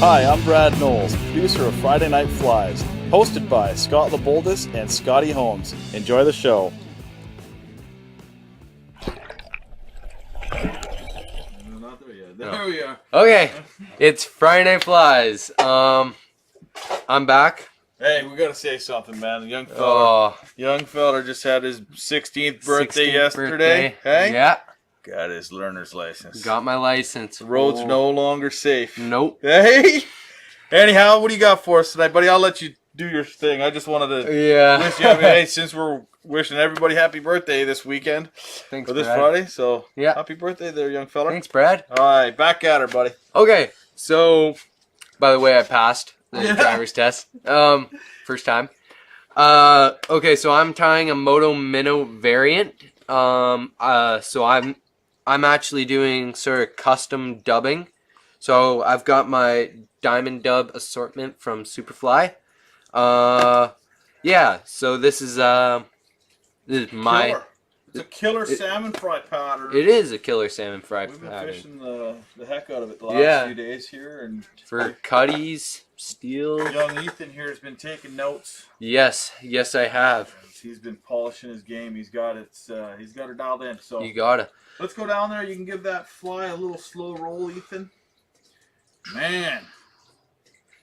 Hi, I'm Brad Knowles, producer of Friday Night Flies, hosted by Scott LeBoldus and Scotty Holmes. Enjoy the show. Not there yet. There we are. Okay, it's Friday Night Flies. I'm back. Hey, we gotta say something, man. Young fella just had his 16th birthday 16th yesterday. birthday. Hey? Yeah. Got his learner's license. Got my license. The road's no longer safe. Nope. Hey? Anyhow, what do you got for us tonight, buddy? I'll let you do your thing. I just wanted to wish you, hey, since we're wishing everybody happy birthday this weekend. Thanks, or this Brad. Friday, so yeah. Happy birthday there, young fella. Thanks, Brad. All right, back at her, buddy. Okay, so, by the way, I passed the driver's test. First time. Okay, so I'm tying a Moto Minnow variant. So I'm actually doing sort of custom dubbing. So I've got my Diamond Dub assortment from Superfly. Yeah, so this is my... Killer. It's a killer salmon fry pattern. It is a killer salmon fry We've been pattern. fishing the heck out of it the last few days here. And for cutties, steels. Young Ethan here has been taking notes. Yes, I have. He's been polishing his game. He's got it dialed in. So You gotta. let's go down there. You can give that fly a little slow roll, Ethan. Man.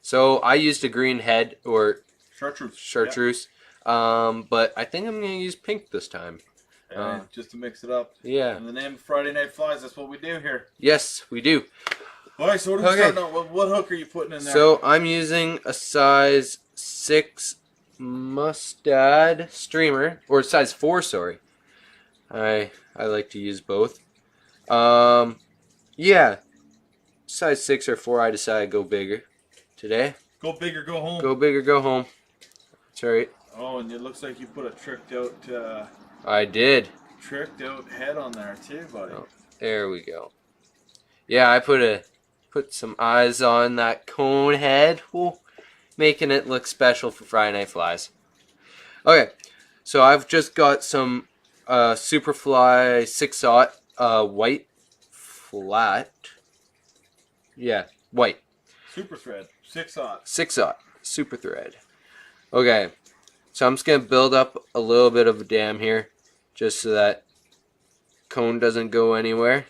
So I used a green head or chartreuse. But I think I'm gonna use pink this time. Just to mix it up. Yeah. In the name of Friday Night Flies, that's what we do here. Yes, we do. All right, so what are we starting out? What hook are you putting in there? So I'm using a size 6 mustad streamer, or size 4, sorry. I like to use both. Yeah, size 6 or 4. I decided to go bigger today. Go big or go home. Go big or go home. That's right. Oh, and it looks like you put a tricked out. I did. Tricked out head on there too, buddy. Oh, there we go. Yeah, I put some eyes on that cone head. Ooh, making it look special for Friday Night Flies. Okay, so I've just got some Superfly 6/0 white flat. Yeah, white. Super thread 6/0. 6/0 super thread. Okay, so I'm just gonna build up a little bit of a dam here, just so that cone doesn't go anywhere.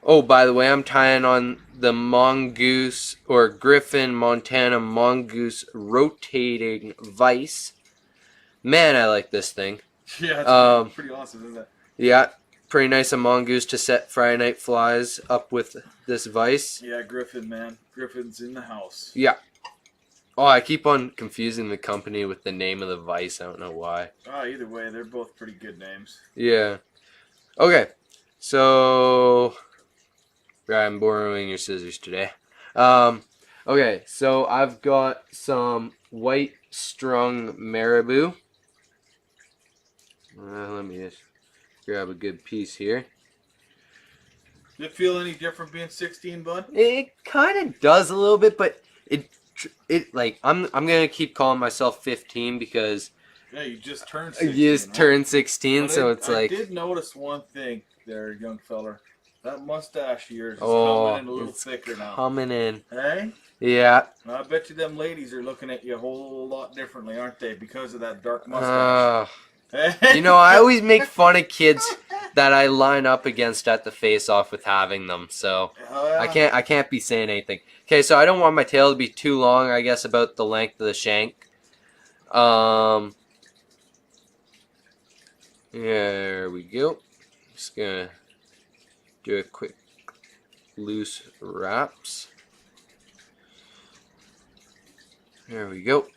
Oh, by the way, I'm tying on the Mongoose or Griffin Montana Mongoose rotating vise. Man, I like this thing. Yeah, it's pretty awesome, isn't it? Yeah, pretty nice a Mongoose to set Friday Night Flies up with this vise. Yeah, Griffin, man. Griffin's in the house. Yeah. Oh, I keep on confusing the company with the name of the vise. I don't know why. Either way, they're both pretty good names. Yeah. Okay. So, I'm borrowing your scissors today. Okay, so I've got some white strung marabou. Let me just grab a good piece here. Does it feel any different being 16, bud? It kind of does a little bit, but it like I'm gonna keep calling myself 15 because yeah, you just turned 16. You just turned 16, but so it's like. I did notice one thing there, young feller. That mustache of yours is coming in a little thicker now. Coming in. Hey? Yeah. I bet you them ladies are looking at you a whole lot differently, aren't they? Because of that dark mustache. You know, I always make fun of kids that I line up against at the face-off with having them, so I can't be saying anything. Okay, so I don't want my tail to be too long. I guess about the length of the shank. There we go. Just gonna do a quick loose wraps. There we go.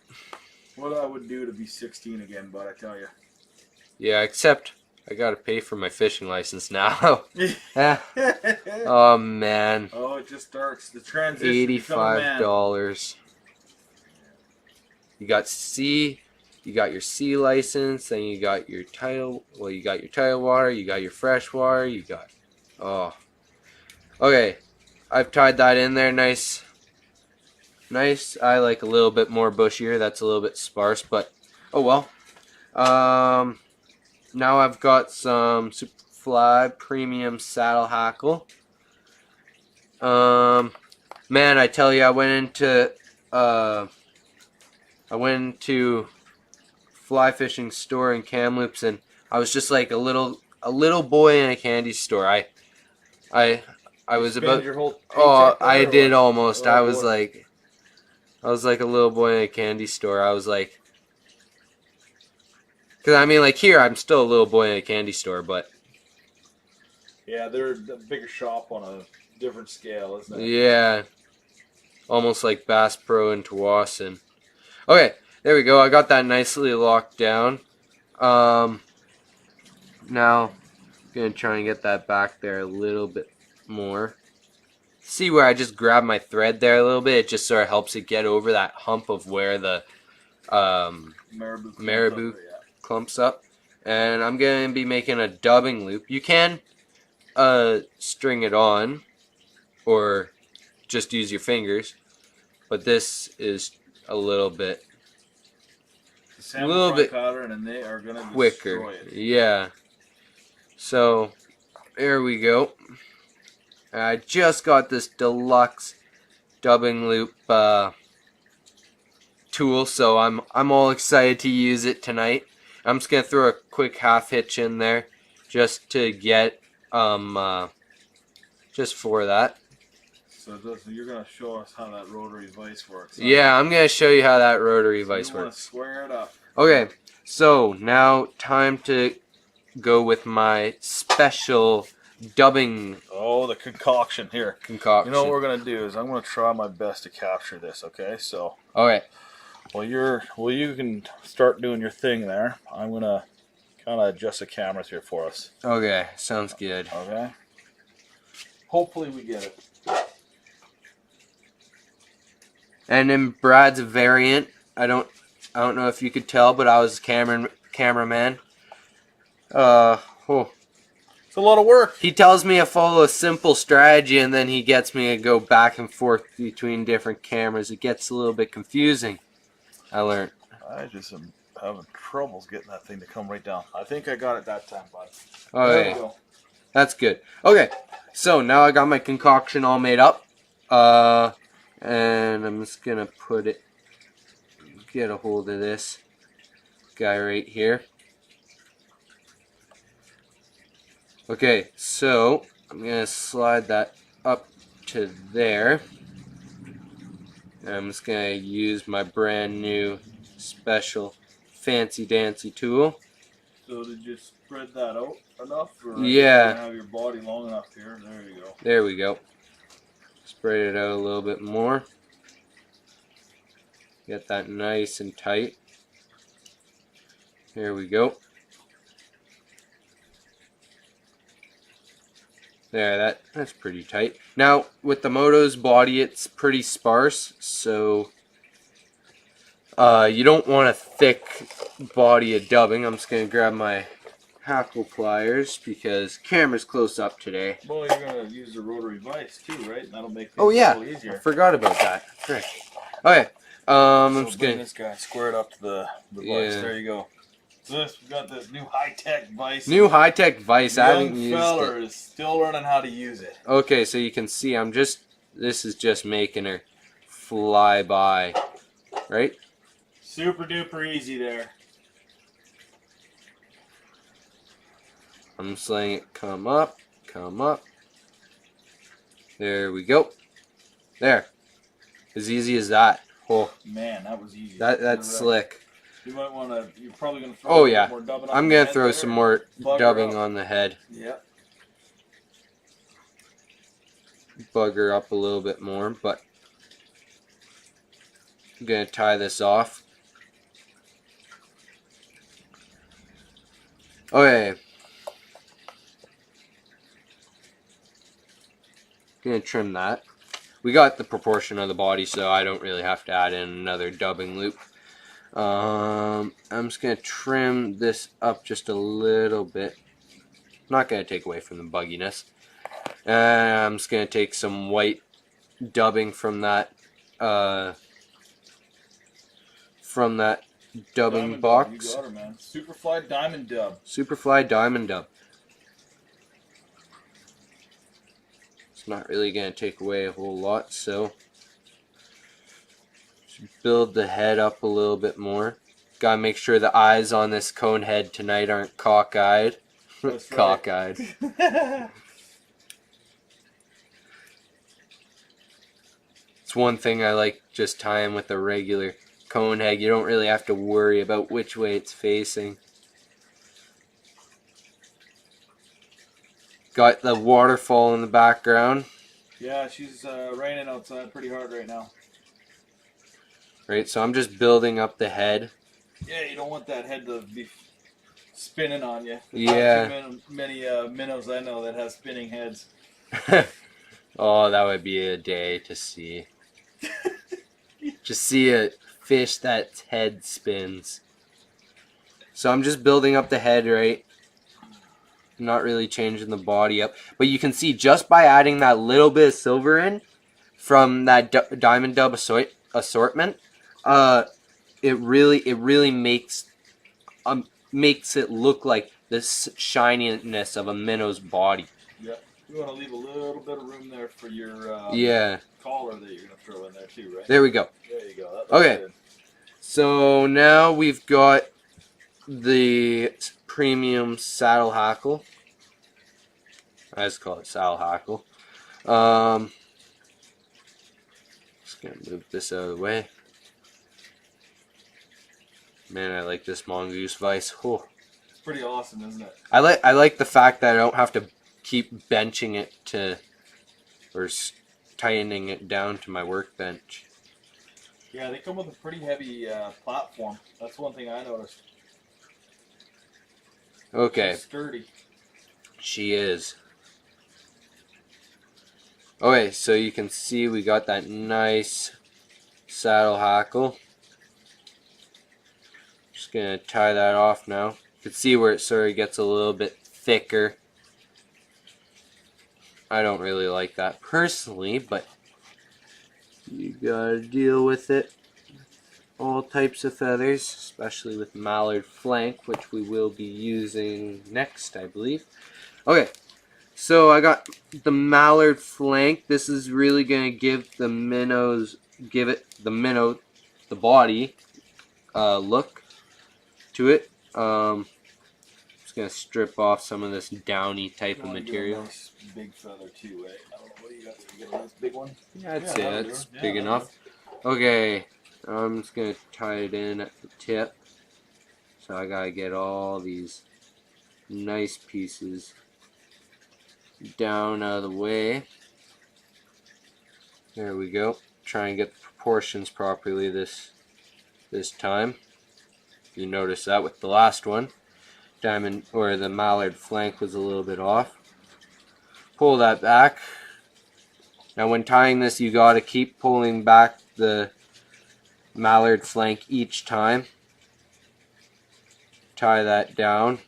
What I would do to be 16 again, bud, I tell you. Yeah, except I gotta pay for my fishing license now. Oh man. Oh, it just starts the transition. $85. You got your sea license, then you got your tidal. Well, you got your tidal water, you got your fresh water, you got. Oh. Okay, I've tied that in there, nice. I like a little bit more bushier. That's a little bit sparse, but oh well. Now I've got some Superfly Premium Saddle Hackle. Man, I tell you, I went into fly fishing store in Kamloops, and I was just like a little boy in a candy store. I was about. Your whole Oh, paycheck there, I or did what? almost. Oh, I was boy. like a little boy in a candy store. I was like, because I mean, like here, I'm still a little boy in a candy store, but Yeah, they're the bigger shop on a different scale, isn't it? yeah, almost like Bass Pro and Tawasin. Okay, there we go. I got that nicely locked down. Now, I'm gonna try and get that back there a little bit more. See where I just grabbed my thread there a little bit? It just sort of helps it get over that hump of where the marabou clumps up. And I'm going to be making a dubbing loop. You can string it on or just use your fingers, but this is a little bit Pattern, and they are gonna quicker. destroy it. Yeah. So there we go. I just got this deluxe dubbing loop tool, so I'm all excited to use it tonight. I'm just gonna throw a quick half hitch in there just to get just for that. So you're gonna show us how that rotary vise works. Huh? Yeah, I'm gonna show you how that rotary vise You wanna works. square it up. Okay, so now time to go with my special dubbing Oh, the concoction here. concoction. You know what we're gonna do is I'm gonna try my best to capture this. Okay, so. Okay. You can start doing your thing there. I'm gonna kind of adjust the cameras here for us. Okay, sounds good. Okay. Hopefully we get it. And in Brad's variant, I don't know if you could tell, but I was cameraman. It's a lot of work. He tells me to follow a simple strategy, and then he gets me to go back and forth between different cameras. It gets a little bit confusing. I learned. I just am having troubles getting that thing to come right down. I think I got it that time, bud. Oh, there yeah. we go. That's good. Okay, so now I got my concoction all made up. And I'm just gonna get a hold of this guy right here. Okay, so I'm gonna slide that up to there. And I'm just gonna use my brand new special fancy dancy tool. So did you spread that out enough? Or Yeah. have your body long enough here. There you go. There we go. Spread it out a little bit more. Get that nice and tight. There we go. There, that's pretty tight. Now, with the Moto's body, it's pretty sparse, so you don't want a thick body of dubbing. I'm just going to grab my hackle pliers because camera's close up today. Well, you're going to use the rotary vise too, right? That'll make things Oh yeah, a little easier. I forgot about that. Frick. Okay, I'm So just bring going to... this guy squared up to the vise. Yeah. There you go. So we got this new high-tech vise. New high-tech vise. I haven't Young used feller it. is still learning how to use it. Okay, so you can see this is just making her fly by, right? Super duper easy there. I'm just letting it come up, come up. There we go. There. As easy as that. Oh, Man, that was easy. that's slick. You might want to. You're probably gonna throw. Oh a yeah. little more dubbing on I'm the gonna head throw there. some more Bugger dubbing up. on the head. Yeah. Bugger up a little bit more, but I'm gonna tie this off. Okay. Gonna trim that. We got the proportion of the body, so I don't really have to add in another dubbing loop. I'm just gonna trim this up just a little bit. Not gonna take away from the bugginess. And I'm just gonna take some white dubbing from that dubbing Diamond box. Dub, you got her, man. Superfly Diamond Dub. Superfly Diamond Dub. It's not really going to take away a whole lot, so just build the head up a little bit more. Gotta make sure the eyes on this cone head tonight aren't cockeyed. That's right. Cockeyed. It's one thing I like just tying with a regular cone head. You don't really have to worry about which way it's facing. Got the waterfall in the background. Yeah, she's raining outside pretty hard right now. Right, so I'm just building up the head. Yeah, you don't want that head to be spinning on you. There's Yeah. not too many minnows I know that have spinning heads. Oh, that would be a day to see. Just see a fish that's head spins. So I'm just building up the head, right? Not really changing the body up. But you can see just by adding that little bit of silver in from that diamond dub assortment, it really makes it look like this shininess of a minnow's body. Yeah, you want to leave a little bit of room there for your collar that you're gonna throw in there too, right? There we go. There you go. That looks Okay. good. So now we've got the premium saddle hackle. I just call it saddle hackle. Just gonna move this out of the way. Man, I like this mongoose vise. Oh. It's pretty awesome, isn't it? I like the fact that I don't have to keep benching it to or tightening it down to my workbench. Yeah, they come with a pretty heavy platform. That's one thing I noticed. Okay. She's sturdy. She is. Okay, so you can see we got that nice saddle hackle. Just gonna tie that off now. You can see where it sort of gets a little bit thicker. I don't really like that personally, but you gotta deal with it. All types of feathers, especially with mallard flank, which we will be using next, I believe. Okay, so I got the mallard flank. This is really gonna give the minnow the body look to it. Just gonna strip off some of this downy type of material. A nice big feather too, right? I don't know what you got. You got a nice big one. Yeah, I'd say that'll that's do. big Yeah, enough. Okay, I'm just gonna tie it in at the tip. So I gotta get all these nice pieces down out of the way. There we go. Try and get the proportions properly this time. You notice that with the last one. Diamond or the mallard flank was a little bit off. Pull that back. Now when tying this, you gotta keep pulling back the mallard flank each time. Tie that down.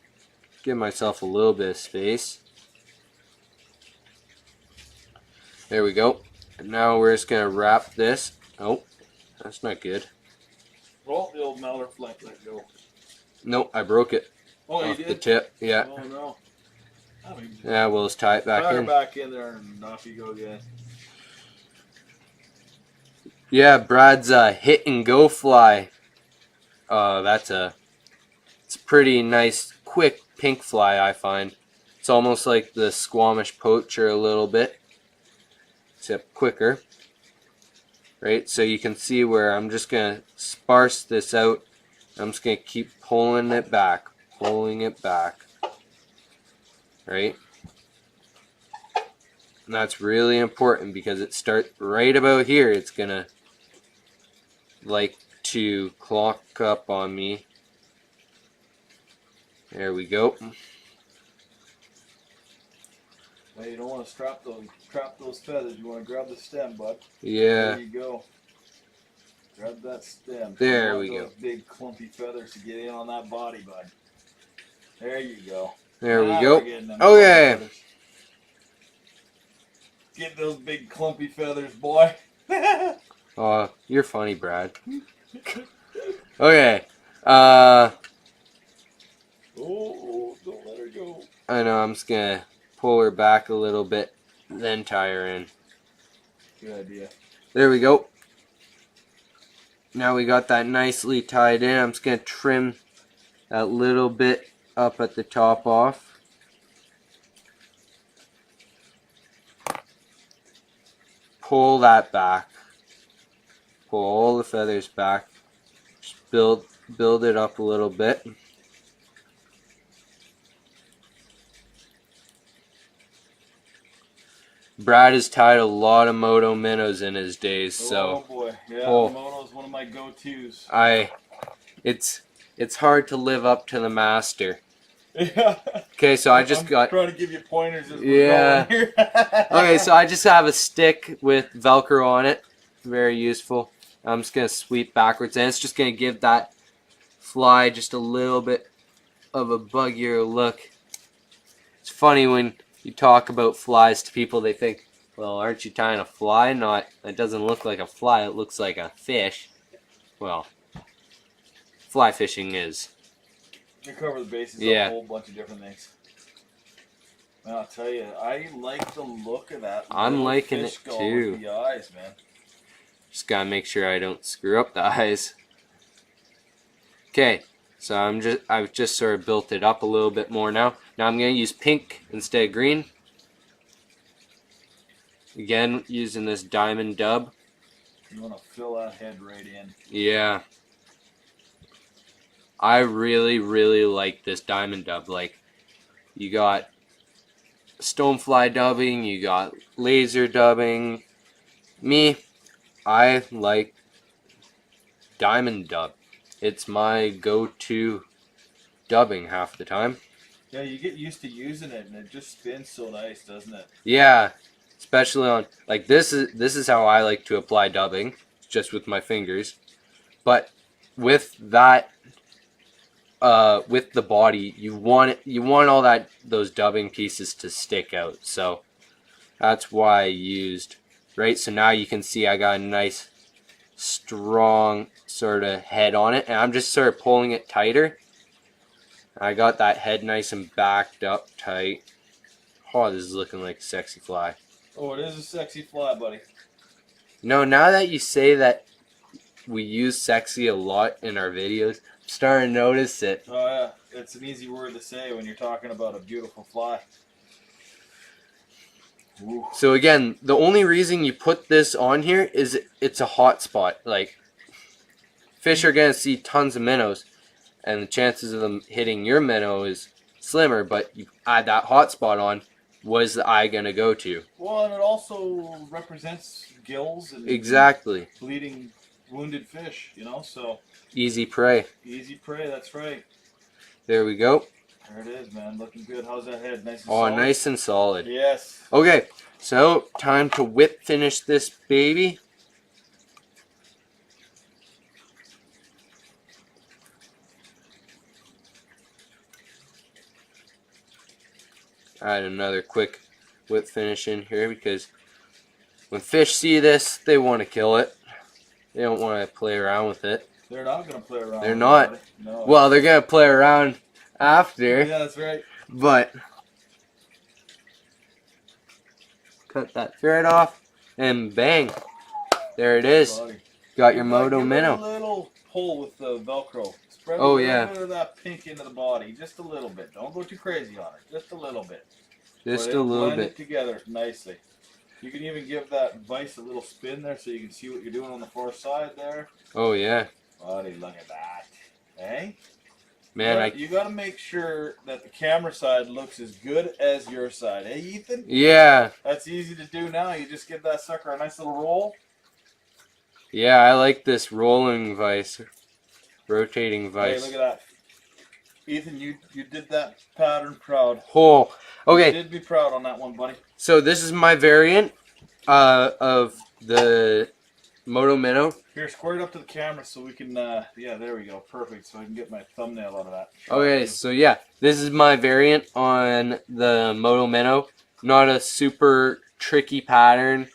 Give myself a little bit of space. There we go. And now we're just gonna wrap this. Oh, that's not good. Well, the old mallard flank let go. Nope, I broke it. Oh, you Off did? the tip. Yeah. Oh no. I mean, Yeah, we'll just tie it back tie her in. back in there and off you go again. Yeah, Brad's hit and go fly. It's a pretty nice, quick pink fly, I find. It's almost like the Squamish poacher a little bit, except quicker. Right, so you can see where I'm just gonna sparse this out. I'm just gonna keep pulling it back, right? And that's really important because it starts right about here. It's gonna like to clock up on me. There we go. Well, you don't want to trap those feathers. You want to grab the stem, bud. Yeah. There you go. Grab that stem. There You we want go. those big clumpy feathers to get in on that body, bud. There you go. There we Now go. we're getting them Okay. clumpy feathers. Get those big clumpy feathers, boy. Oh, you're funny, Brad. Okay. Oh, don't let her go. I know I'm just gonna pull her back a little bit. then tie her in. Good idea. There we go. Now we got that nicely tied in. I'm just going to trim that little bit up at the top off. Pull that back. Pull all the feathers back. Just build it up a little bit. Brad has tied a lot of Moto Minnows in his days, so oh boy, yeah, oh, the Moto is one of my go-tos. It's hard to live up to the master. Yeah. Okay, so I'm trying to give you pointers as yeah. we're going here. Okay, so I just have a stick with Velcro on it. Very useful. I'm just gonna sweep backwards, and it's just gonna give that fly just a little bit of a buggier look. It's funny when you talk about flies to people, they think, well, aren't you tying a fly? Not, it doesn't look like a fly, it looks like a fish. Well, fly fishing is. You cover the bases of Yeah. a whole bunch of different things. Man, I'll tell you, I like the look of that. I'm liking fish it skull too. with the eyes, man. Just gotta make sure I don't screw up the eyes. Okay, so I've just sort of built it up a little bit more now. Now I'm gonna use pink instead of green. Again, using this diamond dub. You want to fill that head right in. Yeah. I really, really like this diamond dub. Like, you got stonefly dubbing, you got laser dubbing. Me, I like diamond dub. It's my go-to dubbing half the time. Yeah, you get used to using it, and it just spins so nice, doesn't it? Yeah, especially on, like, this is how I like to apply dubbing, just with my fingers. But with that, with the body, you want all those dubbing pieces to stick out. So that's why I used, right? So now you can see I got a nice, strong sort of head on it, and I'm just sort of pulling it tighter. I got that head nice and backed up tight. Oh, this is looking like a sexy fly. Oh, it is a sexy fly, buddy. No, now that you say that we use sexy a lot in our videos, I'm starting to notice it. Oh, yeah. It's an easy word to say when you're talking about a beautiful fly. Ooh. So again, the only reason you put this on here is it's a hot spot. Like, fish are going to see tons of minnows, and the chances of them hitting your minnow is slimmer, but you add that hot spot on, what is the eye going to go to? Well, and it also represents gills and Exactly. bleeding, wounded fish, you know, so. Easy prey. Easy prey, that's right. There we go. There it is, man. Looking good. How's that head? Nice and Oh, solid? nice and solid. Yes. Okay, so time to whip finish this baby. Add another quick whip finish in here because when fish see this, they want to kill it. They don't want to play around with it. They're not going to play around. They're not. It, no. Well, they're going to play around after. Yeah, that's right. But cut that thread off and bang. There it is. Buddy. Got your Moto Minnow. Give it a little pull with the Velcro. Spread Oh, a little yeah. bit of that pink into the body. Just a little bit. Don't go too crazy on it. Just a little bit. Just But a it'll little blend bit. it together nicely. You can even give that vise a little spin there so you can see what you're doing on the far side there. Oh, yeah. Buddy, look at that. Hey? Man, You got to make sure that the camera side looks as good as your side. Hey, Ethan? yeah. That's easy to do now. You just give that sucker a nice little roll. Yeah, I like this rolling vise. Rotating vise. Hey, look at that. Ethan, you did that pattern proud. Oh, okay. You did be proud on that one, buddy. So this is my variant of the Moto Minnow. Here, square it up to the camera so we can, yeah, there we go. Perfect. So I can get my thumbnail out of that. Okay, so yeah, this is my variant on the Moto Minnow. Not a super tricky pattern.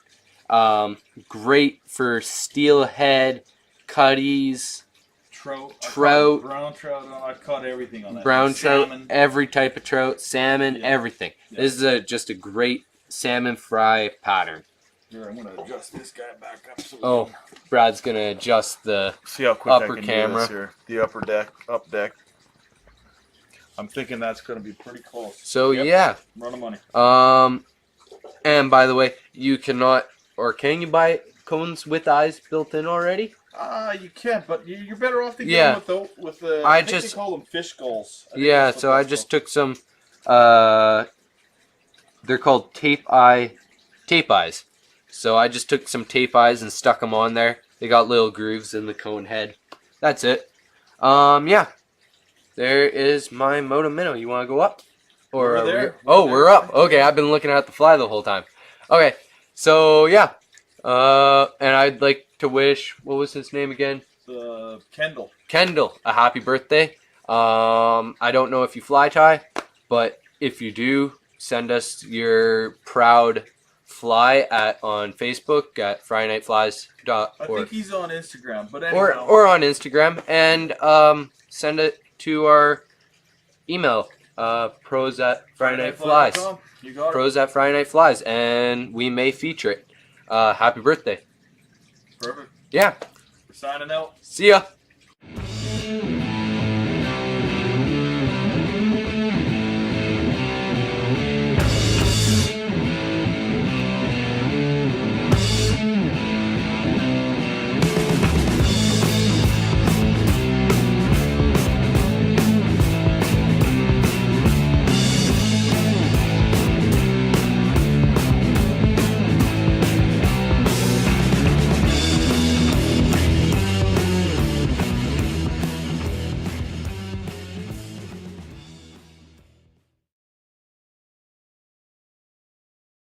Great for steelhead, cutties, trout, brown trout. I caught everything on that. brown trout, Salmon. every type of trout, salmon, Yeah. everything. Yeah. This is just a great salmon fry pattern. Here, I'm gonna adjust this guy back up. So Oh, Brad's gonna adjust the see how quick upper I can camera. do this here. The upper deck, up deck. I'm thinking that's gonna be pretty close. So yep. yeah. Run of money. And by the way, you cannot, or can you buy cones with eyes built in already? You can't, but you're better off to get Yeah. them with the. I think just they call them fish skulls. Yeah, so I just took some. They're called tape eyes. So I just took some tape eyes and stuck them on there. They got little grooves in the cone head. That's it. Yeah. There is my Moto Minnow. You want to go up? Or We're there. we're up. Okay, I've been looking at the fly the whole time. Okay, so yeah. And I'd like to wish, what was his name again? Kendall. Kendall, a happy birthday. I don't know if you fly tie, but if you do, send us your proud fly on Facebook at FridayNightFlies.org. I think he's on Instagram, but anyhow. Or on Instagram, and send it to our email, pros@FridayNightFlies. You got it. Pros@FridayNightFlies, and we may feature it. Happy birthday. Perfect. Yeah. We're signing out. See ya.